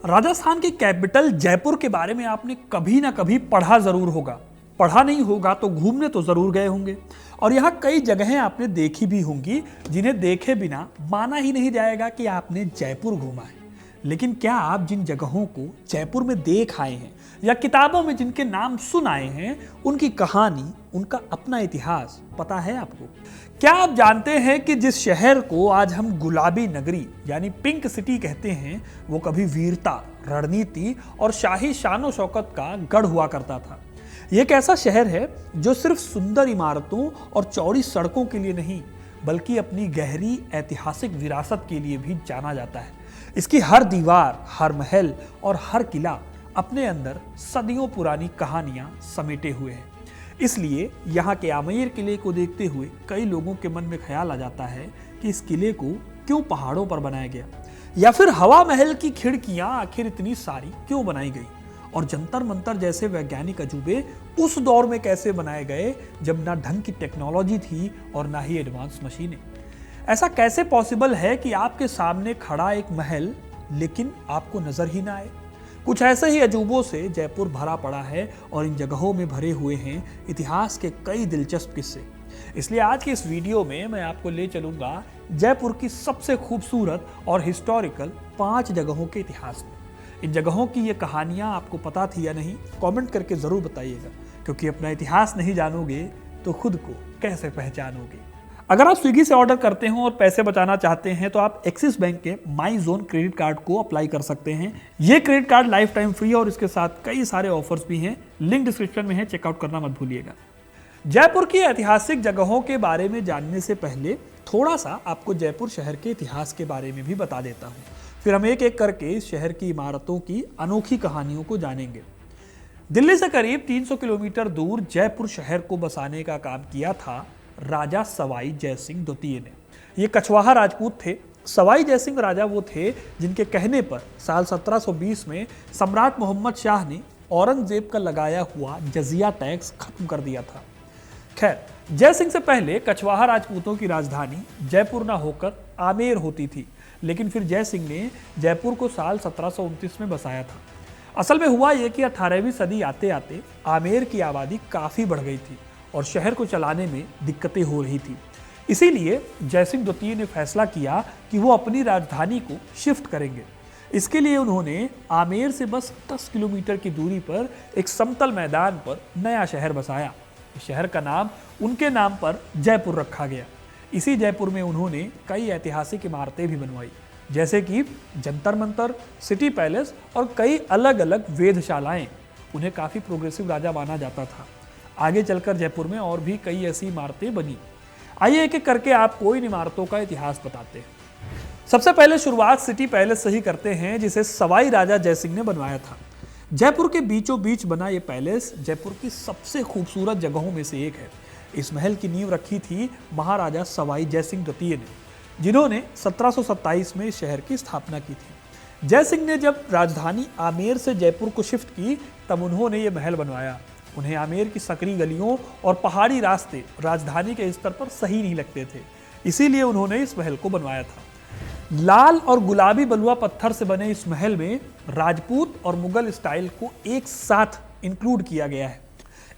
राजस्थान की कैपिटल जयपुर के बारे में आपने कभी ना कभी पढ़ा जरूर होगा। पढ़ा नहीं होगा तो घूमने तो जरूर गए होंगे और यहाँ कई जगहें आपने देखी भी होंगी जिन्हें देखे बिना माना ही नहीं जाएगा कि आपने जयपुर घूमा है। लेकिन क्या आप जिन जगहों को जयपुर में देख आए हैं या किताबों में जिनके नाम सुन आए हैं, उनकी कहानी, उनका अपना इतिहास पता है आपको? क्या आप जानते हैं कि जिस शहर को आज हम गुलाबी नगरी यानी पिंक सिटी कहते हैं, वो कभी वीरता, रणनीति और शाही शानो शौकत का गढ़ हुआ करता था। ये एक ऐसा शहर है जो सिर्फ सुंदर इमारतों और चौड़ी सड़कों के लिए नहीं, बल्कि अपनी गहरी ऐतिहासिक विरासत के लिए भी जाना जाता है। इसकी हर दीवार, हर महल और हर किला अपने अंदर सदियों पुरानी कहानियां समेटे हुए हैं। इसलिए यहाँ के आमेर किले को देखते हुए कई लोगों के मन में ख्याल आ जाता है कि इस किले को क्यों पहाड़ों पर बनाया गया, या फिर हवा महल की खिड़कियां आखिर इतनी सारी क्यों बनाई गई, और जंतर मंतर जैसे वैज्ञानिक अजूबे उस दौर में कैसे बनाए गए जब ना ढंग की टेक्नोलॉजी थी और ना ही एडवांस मशीनें। ऐसा कैसे पॉसिबल है कि आपके सामने खड़ा एक महल लेकिन आपको नजर ही ना आए? कुछ ऐसे ही अजूबों से जयपुर भरा पड़ा है और इन जगहों में भरे हुए हैं इतिहास के कई दिलचस्प किस्से। इसलिए आज की इस वीडियो में मैं आपको ले चलूंगा जयपुर की सबसे खूबसूरत और हिस्टोरिकल 5 जगहों के इतिहास में। इन जगहों की ये कहानियां आपको पता थी या नहीं, कमेंट करके जरूर बताइएगा, क्योंकि अपना इतिहास नहीं जानोगे तो खुद को कैसे पहचानोगे। अगर आप स्विगी से ऑर्डर करते हो और पैसे बचाना चाहते हैं तो आप एक्सिस बैंक के माई जोन क्रेडिट कार्ड को अप्लाई कर सकते हैं। ये credit card life time free और इसके साथ कई सारे ऑफर्स भी हैं। लिंक डिस्क्रिप्शन में है, चेकआउट करना मत भूलिएगा। जयपुर की ऐतिहासिक जगहों के बारे में जानने से पहले थोड़ा सा आपको जयपुर शहर के इतिहास के बारे में भी बता देता हूँ। फिर हम एक एक करके इस शहर की इमारतों की अनोखी कहानियों को जानेंगे। दिल्ली से करीब 300 किलोमीटर दूर जयपुर शहर को बसाने का काम किया था राजा सवाई जयसिंह द्वितीय ने। ये कछवाहा राजपूत थे। सवाई जयसिंह राजा वो थे जिनके कहने पर साल 1720 में सम्राट मोहम्मद शाह ने औरंगजेब का लगाया हुआ जजिया टैक्स खत्म कर दिया था। खैर, जयसिंह से पहले कछवाहा राजपूतों की राजधानी जयपुर ना होकर आमेर होती थी, लेकिन फिर जयसिंह ने जयपुर को साल 1729 में बसाया था। असल में हुआ यह कि 18वीं सदी आते आते आमेर की आबादी काफ़ी बढ़ गई थी और शहर को चलाने में दिक्कतें हो रही थी। इसीलिए जयसिंह द्वितीय ने फैसला किया कि वो अपनी राजधानी को शिफ्ट करेंगे। इसके लिए उन्होंने आमेर से बस 10 किलोमीटर की दूरी पर एक समतल मैदान पर नया शहर बसाया। इस शहर का नाम उनके नाम पर जयपुर रखा गया। इसी जयपुर में उन्होंने कई ऐतिहासिक इमारतें भी बनवाई, जैसे कि जंतर मंतर, सिटी पैलेस और कई अलग अलग वेधशालाएं। उन्हें काफ़ी प्रोग्रेसिव राजा माना जाता था। आगे चलकर जयपुर में और भी कई ऐसी इमारतें बनी। आइए एक एक करके आपको इन इमारतों का इतिहास बताते हैं। सबसे पहले शुरुआत सिटी पैलेस से ही करते हैं, जिसे सवाई राजा जयसिंह ने बनवाया था। जयपुर के बीचों बीच बना ये पैलेस जयपुर की सबसे खूबसूरत जगहों में से एक है। इस महल की नींव रखी थी महाराजा सवाई जयसिंह द्वितीय ने, जिन्होंने 1727 में इस शहर की स्थापना की थी। जयसिंह ने जब राजधानी आमेर से जयपुर को शिफ्ट की, तब उन्होंने ये महल बनवाया। उन्हें आमेर की सकरी गलियों और पहाड़ी रास्ते राजधानी के स्तर पर सही नहीं लगते थे, इसीलिए उन्होंने इस महल को बनवाया था। लाल और गुलाबी बलुआ पत्थर से बने इस महल में राजपूत और मुगल स्टाइल को एक साथ इंक्लूड किया गया है।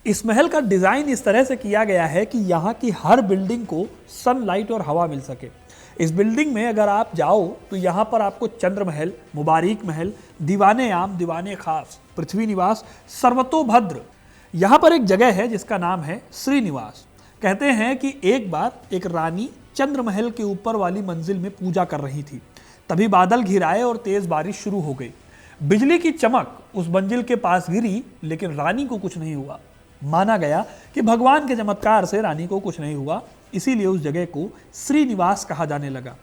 इस महल का डिजाइन इस तरह से किया गया है कि यहाँ की हर बिल्डिंग को सनलाइट और हवा मिल सके। इस बिल्डिंग में अगर आप जाओ तो यहाँ पर आपको चंद्र महल, मुबारिक महल, दीवाने आम, दीवाने खास, पृथ्वी निवास, सर्वतोभद्र। यहाँ पर एक जगह है जिसका नाम है श्रीनिवास। कहते हैं कि एक बार एक रानी चंद्र महल के ऊपर वाली मंजिल में पूजा कर रही थी, तभी बादल घिराए और तेज बारिश शुरू हो गई। बिजली की चमक उस मंजिल के पास गिरी, लेकिन रानी को कुछ नहीं हुआ। माना गया कि भगवान के चमत्कार से रानी को कुछ नहीं हुआ, इसीलिए उस जगह को श्रीनिवास कहा जाने लगा।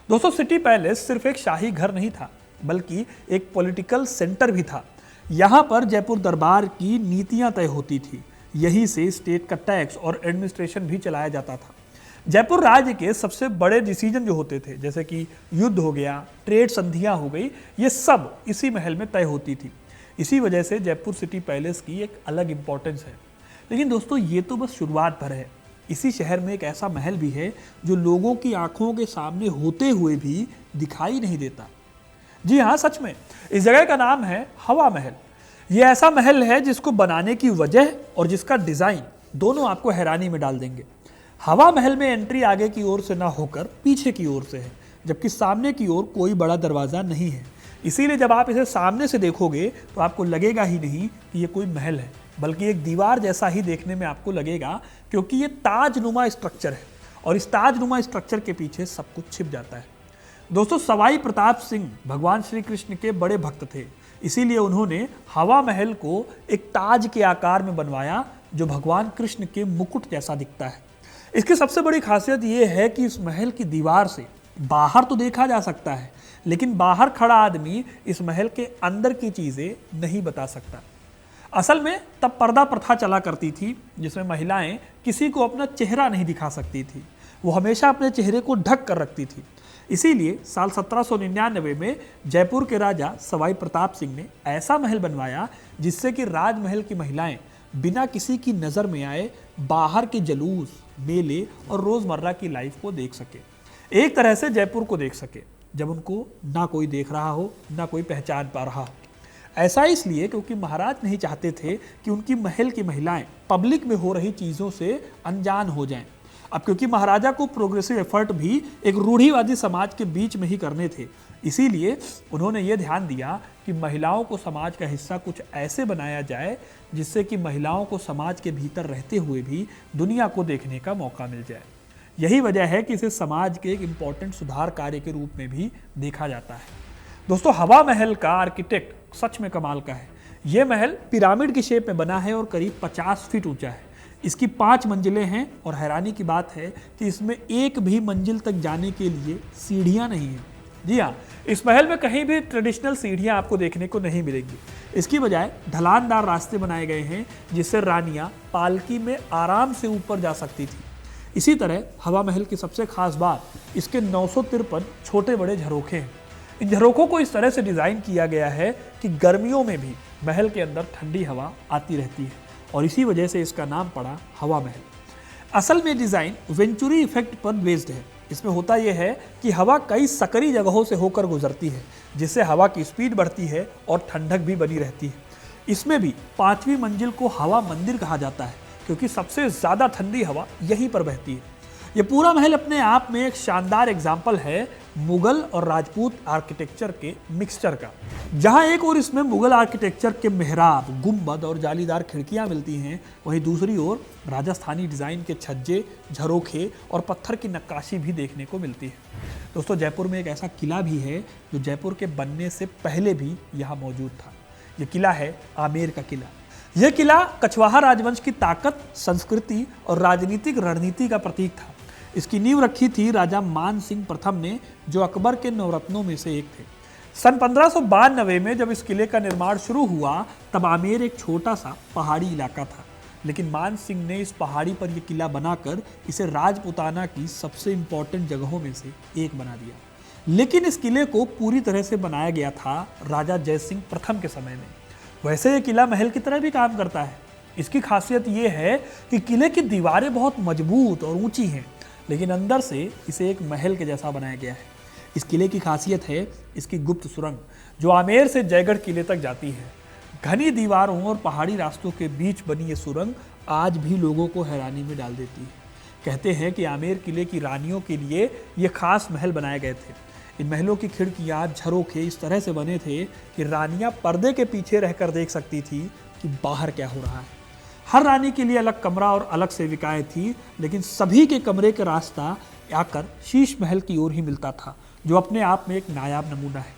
दोस्तों, सिटी पैलेस सिर्फ एक शाही घर नहीं था, बल्कि एक पॉलिटिकल सेंटर भी था। यहाँ पर जयपुर दरबार की नीतियाँ तय होती थी। यहीं से स्टेट का टैक्स और एडमिनिस्ट्रेशन भी चलाया जाता था। जयपुर राज्य के सबसे बड़े डिसीजन जो होते थे, जैसे कि युद्ध हो गया, ट्रेड संधियाँ हो गई, ये सब इसी महल में तय होती थी। इसी वजह से जयपुर सिटी पैलेस की एक अलग इंपॉर्टेंस है। लेकिन दोस्तों, ये तो बस शुरुआत भर है। इसी शहर में एक ऐसा महल भी है जो लोगों की आंखों के सामने होते हुए भी दिखाई नहीं देता। जी हाँ, सच में इस जगह का नाम है हवा महल। ये ऐसा महल है जिसको बनाने की वजह और जिसका डिजाइन दोनों आपको हैरानी में डाल देंगे। हवा महल में एंट्री आगे की ओर से ना होकर पीछे की ओर से है, जबकि सामने की ओर कोई बड़ा दरवाजा नहीं है। इसीलिए जब आप इसे सामने से देखोगे तो आपको लगेगा ही नहीं कि ये कोई महल है, बल्कि एक दीवार जैसा ही देखने में आपको लगेगा, क्योंकि ये ताजनुमा स्ट्रक्चर है और इस ताजनुमा स्ट्रक्चर के पीछे सब कुछ छिप जाता है। दोस्तों, सवाई प्रताप सिंह भगवान श्री कृष्ण के बड़े भक्त थे, इसीलिए उन्होंने हवा महल को एक ताज के आकार में बनवाया जो भगवान कृष्ण के मुकुट जैसा दिखता है। इसकी सबसे बड़ी खासियत यह है कि इस महल की दीवार से बाहर तो देखा जा सकता है, लेकिन बाहर खड़ा आदमी इस महल के अंदर की चीजें नहीं बता सकता। असल में तब पर्दा प्रथा चला करती थी, जिसमें महिलाएं किसी को अपना चेहरा नहीं दिखा सकती थी। वो हमेशा अपने चेहरे को ढक कर रखती थी। इसीलिए साल 1799 में जयपुर के राजा सवाई प्रताप सिंह ने ऐसा महल बनवाया जिससे कि राजमहल की महिलाएं बिना किसी की नज़र में आए बाहर के जुलूस, मेले और रोज़मर्रा की लाइफ को देख सके, एक तरह से जयपुर को देख सके जब उनको ना कोई देख रहा हो, ना कोई पहचान पा रहा हो। ऐसा इसलिए क्योंकि महाराज नहीं चाहते थे कि उनकी महल की महिलाएं पब्लिक में हो रही चीज़ों से अनजान हो जाएं। अब क्योंकि महाराजा को प्रोग्रेसिव एफर्ट भी एक रूढ़िवादी समाज के बीच में ही करने थे, इसीलिए उन्होंने ये ध्यान दिया कि महिलाओं को समाज का हिस्सा कुछ ऐसे बनाया जाए जिससे कि महिलाओं को समाज के भीतर रहते हुए भी दुनिया को देखने का मौका मिल जाए। यही वजह है कि इसे समाज के एक इम्पॉर्टेंट सुधार कार्य के रूप में भी देखा जाता है। दोस्तों, हवा महल का आर्किटेक्ट सच में कमाल का है। ये महल पिरामिड की शेप में बना है और करीब 50 फीट ऊंचा है। इसकी 5 मंजिलें हैं और हैरानी की बात है कि इसमें एक भी मंजिल तक जाने के लिए सीढ़ियां नहीं हैं। जी हाँ, इस महल में कहीं भी ट्रेडिशनल सीढ़ियां आपको देखने को नहीं मिलेंगी। इसकी बजाय ढलानदार रास्ते बनाए गए हैं जिससे रानियां पालकी में आराम से ऊपर जा सकती थी। इसी तरह हवा महल की सबसे खास बात इसके 953 छोटे बड़े झरोखे हैं। इन झरोखों को इस तरह से डिज़ाइन किया गया है कि गर्मियों में भी महल के अंदर ठंडी हवा आती रहती है और इसी वजह से इसका नाम पड़ा हवा महल। असल में डिज़ाइन वेंचुरी इफेक्ट पर बेस्ड है। इसमें होता यह है कि हवा कई सकरी जगहों से होकर गुजरती है, जिससे हवा की स्पीड बढ़ती है और ठंडक भी बनी रहती है। इसमें भी 5वीं मंजिल को हवा मंदिर कहा जाता है, क्योंकि सबसे ज़्यादा ठंडी हवा यहीं पर बहती है। ये पूरा महल अपने आप में एक शानदार एग्जाम्पल है मुगल और राजपूत आर्किटेक्चर के मिक्सचर का। जहाँ एक ओर इसमें मुगल आर्किटेक्चर के मेहराब, गुंबद और जालीदार खिड़कियाँ मिलती हैं, वहीं दूसरी ओर राजस्थानी डिज़ाइन के छज्जे, झरोखे और पत्थर की नक्काशी भी देखने को मिलती है। दोस्तों, जयपुर में एक ऐसा किला भी है जो जयपुर के बनने से पहले भी यहाँ मौजूद था। ये किला है आमेर का किला। यह किला कछवाहा राजवंश की ताकत, संस्कृति और राजनीतिक रणनीति का प्रतीक था। इसकी नींव रखी थी राजा मान सिंह प्रथम ने, जो अकबर के नवरत्नों में से एक थे। सन 1592 में जब इस किले का निर्माण शुरू हुआ, तब आमेर एक छोटा सा पहाड़ी इलाका था, लेकिन मान सिंह ने इस पहाड़ी पर यह किला बनाकर इसे राजपुताना की सबसे इंपॉर्टेंट जगहों में से एक बना दिया। लेकिन इस किले को पूरी तरह से बनाया गया था राजा जयसिंह प्रथम के समय में। वैसे ये किला महल की तरह भी काम करता है। इसकी खासियत ये है कि किले की दीवारें बहुत मजबूत और ऊंची हैं, लेकिन अंदर से इसे एक महल के जैसा बनाया गया है। इस किले की खासियत है इसकी गुप्त सुरंग, जो आमेर से जयगढ़ किले तक जाती है। घनी दीवारों और पहाड़ी रास्तों के बीच बनी ये सुरंग आज भी लोगों को हैरानी में डाल देती है। कहते हैं कि आमेर किले की रानियों के लिए ये खास महल बनाए गए थे। इन महलों की खिड़कियाँ, झरोखे इस तरह से बने थे कि रानियाँ पर्दे के पीछे रहकर देख सकती थी कि बाहर क्या हो रहा है। हर रानी के लिए अलग कमरा और अलग सेविकाएं थी, लेकिन सभी के कमरे का रास्ता आकर शीश महल की ओर ही मिलता था, जो अपने आप में एक नायाब नमूना है।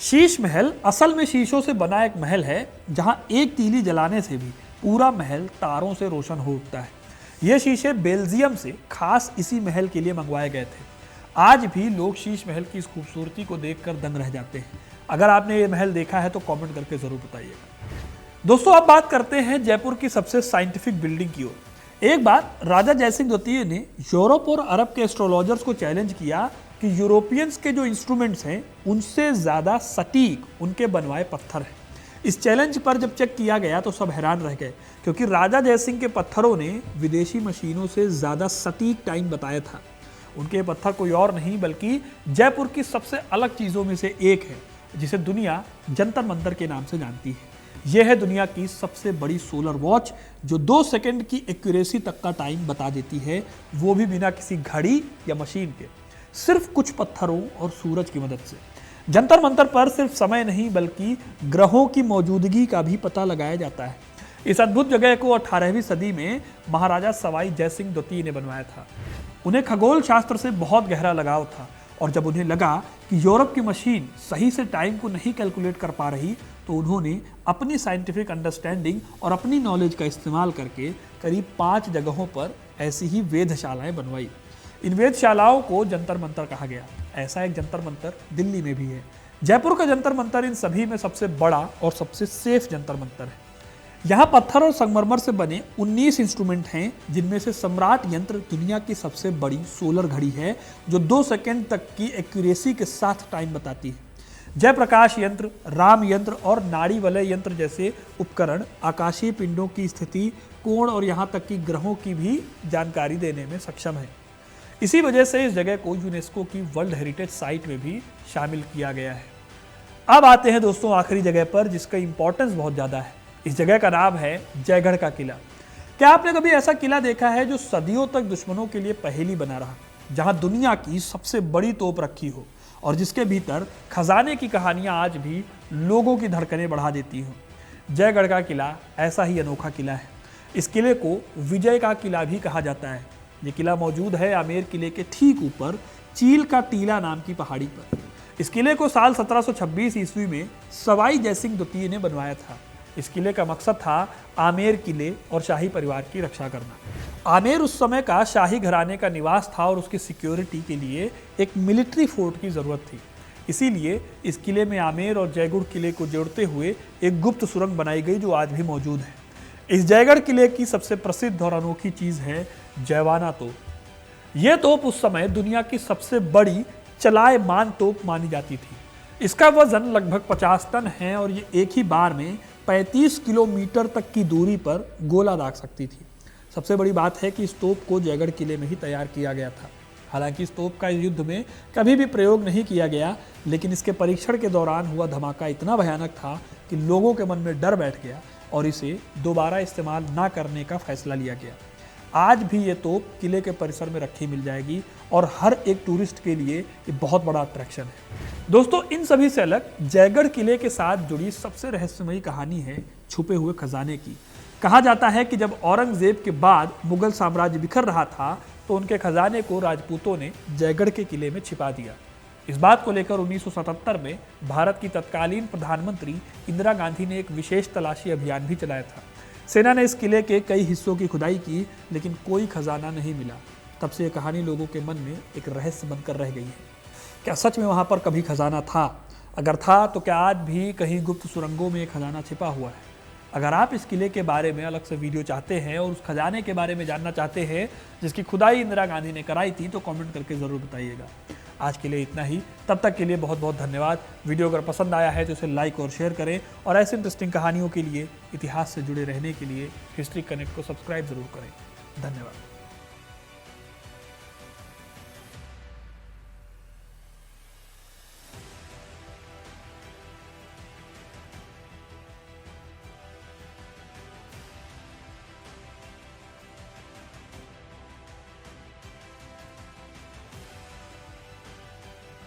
शीश महल असल में शीशों से बना एक महल है, जहां एक तीली जलाने से भी पूरा महल तारों से रोशन हो उठता है। ये शीशे बेल्जियम से खास इसी महल के लिए मंगवाए गए थे। आज भी लोग शीश महल की इस खूबसूरती को देखकर दंग रह जाते हैं। अगर आपने ये महल देखा है तो कमेंट करके जरूर बताइएगा। दोस्तों, अब बात करते हैं जयपुर की सबसे साइंटिफिक बिल्डिंग की ओर। एक बार राजा जयसिंह द्वितीय ने यूरोप और अरब के एस्ट्रोलॉजर्स को चैलेंज किया कि यूरोपियंस के जो इंस्ट्रूमेंट्स हैं उनसे ज़्यादा सटीक उनके बनवाए पत्थर हैं। इस चैलेंज पर जब चेक किया गया तो सब हैरान रह गए, क्योंकि राजा जयसिंह के पत्थरों ने विदेशी मशीनों से ज़्यादा सटीक टाइम बताया था। उनके पत्थर कोई और नहीं बल्कि जयपुर की सबसे अलग चीज़ों में से एक है, जिसे दुनिया जंतर मंतर के नाम से जानती है। यह है दुनिया की सबसे बड़ी सोलर वॉच जो 2 सेकंड की एक्यूरेसी तक का टाइम बता देती है, वो भी बिना किसी घड़ी या मशीन के, सिर्फ कुछ पत्थरों और सूरज की मदद से। जंतर मंतर पर सिर्फ समय नहीं बल्कि ग्रहों की मौजूदगी का भी पता लगाया जाता है। इस अद्भुत जगह को 18वीं सदी में महाराजा सवाई जयसिंह द्वितीय ने बनवाया था। उन्हें खगोल शास्त्र से बहुत गहरा लगाव था और जब उन्हें लगा कि यूरोप की मशीन सही से टाइम को नहीं कैलकुलेट कर पा रही तो उन्होंने अपनी साइंटिफिक अंडरस्टैंडिंग और अपनी नॉलेज का इस्तेमाल करके करीब 5 जगहों पर ऐसी ही वेधशालाएं बनवाई। इन वेधशालाओं को जंतर मंतर कहा गया। ऐसा एक जंतर मंतर दिल्ली में भी है। जयपुर का जंतर मंतर इन सभी में सबसे बड़ा और सबसे सेफ जंतर मंतर है। यहाँ पत्थर और संगमरमर से बने 19 इंस्ट्रूमेंट हैं, जिनमें से सम्राट यंत्र दुनिया की सबसे बड़ी सोलर घड़ी है जो 2 सेकंड तक की एक्यूरेसी के साथ टाइम बताती है। जयप्रकाश यंत्र, राम यंत्र और नाड़ी वलय यंत्र जैसे उपकरण आकाशीय पिंडों की स्थिति, कोण और यहाँ तक कि ग्रहों की भी जानकारी देने में सक्षम है। इसी वजह से इस जगह को यूनेस्को की वर्ल्ड हेरिटेज साइट में भी शामिल किया गया है। अब आते हैं दोस्तों आखिरी जगह पर जिसका इंपॉर्टेंस बहुत ज़्यादा है। इस जगह का नाम है जयगढ़ का किला। क्या आपने कभी ऐसा किला देखा है जो सदियों तक दुश्मनों के लिए पहेली बना रहा, जहां दुनिया की सबसे बड़ी तोप रखी हो और जिसके भीतर खजाने की कहानियां आज भी लोगों की धड़कनें बढ़ा देती हो? जयगढ़ का किला ऐसा ही अनोखा किला है। इस किले को विजय का किला भी कहा जाता है। ये किला मौजूद है आमेर किले के ठीक ऊपर चील का टीला नाम की पहाड़ी पर। इस किले को साल 1726 ईस्वी में सवाई जयसिंह द्वितीय ने बनवाया था। इस किले का मकसद था आमेर किले और शाही परिवार की रक्षा करना। आमेर उस समय का शाही घराने का निवास था और उसकी सिक्योरिटी के लिए एक मिलिट्री फोर्ट की जरूरत थी। इसीलिए इस किले में आमेर और जयगढ़ किले को जोड़ते हुए एक गुप्त सुरंग बनाई गई जो आज भी मौजूद है। इस जयगढ़ किले की सबसे प्रसिद्ध और अनोखी चीज है जयवाना तोप। यह तोप उस समय दुनिया की सबसे बड़ी चलायमान तोप मानी जाती थी। इसका वजन लगभग 50 टन है और ये एक ही बार में 35 किलोमीटर तक की दूरी पर गोला दाग सकती थी। सबसे बड़ी बात है कि इस तोप को जयगढ़ किले में ही तैयार किया गया था। हालांकि इस तोप का युद्ध में कभी भी प्रयोग नहीं किया गया, लेकिन इसके परीक्षण के दौरान हुआ धमाका इतना भयानक था कि लोगों के मन में डर बैठ गया और इसे दोबारा इस्तेमाल ना करने का फैसला लिया गया। आज भी ये तोप किले के परिसर में रखी मिल जाएगी और हर एक टूरिस्ट के लिए ये बहुत बड़ा अट्रैक्शन है। दोस्तों, इन सभी से अलग जयगढ़ किले के साथ जुड़ी सबसे रहस्यमयी कहानी है छुपे हुए खजाने की। कहा जाता है कि जब औरंगजेब के बाद मुगल साम्राज्य बिखर रहा था तो उनके खजाने को राजपूतों ने जयगढ़ के किले में छिपा दिया। इस बात को लेकर 1977 में भारत की तत्कालीन प्रधानमंत्री इंदिरा गांधी ने एक विशेष तलाशी अभियान भी चलाया था। सेना ने इस किले के कई हिस्सों की खुदाई की, लेकिन कोई खजाना नहीं मिला। तब से यह कहानी लोगों के मन में एक रहस्य बनकर रह गई है। क्या सच में वहाँ पर कभी खजाना था? अगर था तो क्या आज भी कहीं गुप्त सुरंगों में खजाना छिपा हुआ है? अगर आप इस किले के बारे में अलग से वीडियो चाहते हैं और उस खजाने के बारे में जानना चाहते हैं जिसकी खुदाई इंदिरा गांधी ने कराई थी, तो कमेंट करके ज़रूर बताइएगा। आज के लिए इतना ही। तब तक के लिए बहुत बहुत धन्यवाद। वीडियो अगर पसंद आया है तो इसे लाइक और शेयर करें और ऐसे इंटरेस्टिंग कहानियों के लिए, इतिहास से जुड़े रहने के लिए हिस्ट्री कनेक्ट को सब्सक्राइब ज़रूर करें। धन्यवाद।